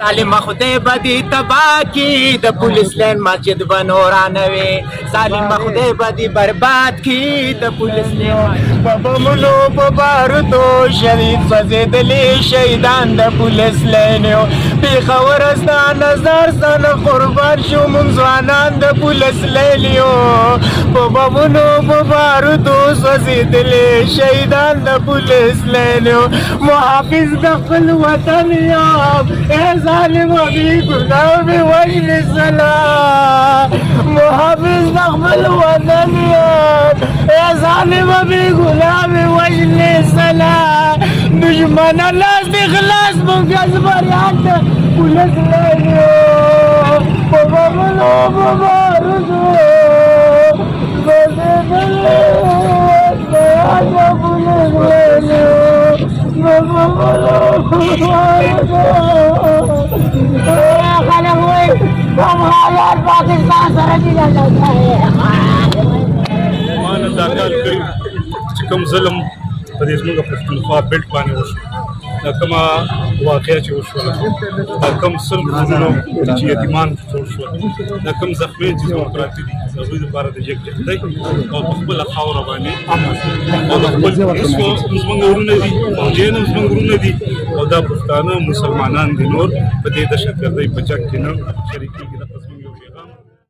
ظالم خدای بدی تبا کی د پولیس لین مسجد بنورانوي ظالم خدای بدی برباد کی د پولیس لین بابا مونو په بارودو شهید فزیدلی شهیدان د پولیس لین پیښور استا نظر سن قربان شو مون ځوانان د پولیس لین بابا مونو په بارودو فزیدلی شهیدان د پولیس لین محافظ د خپل وطن یاب ظالم ابھی گناہ میں وجل صلاح محافظ نقبل وطنیات اے ظالم ابھی گناہ میں وجل صلاح دشمن اللہ سے خلاص مقص بریان پولیس لیو بابا ملو بابا رضو بابا ملو بابا پولیس لیو بابا ملو خلق ہوئی ہم حالات پاکستان سرحدی لگتا ہے مانا دا کال کری چې کوم ظلم په دې زموږ پښتونخوا بیلټ باندې وشو دا کومه واقعه چې وشوله دا کوم سل کورونه چې یتیمان جوړ شول دا کوم زخمي چې زموږ پراته دي د هغوی دپاره د جګجختۍ او په خپله خاوره باندې او د خپل زموږ ورونه دي فوجیان هم زموږ ورونه دي او دا پښتانه مسلمانان دي نور په دې دهشتګردۍ په جنګ کې نه شریکېږي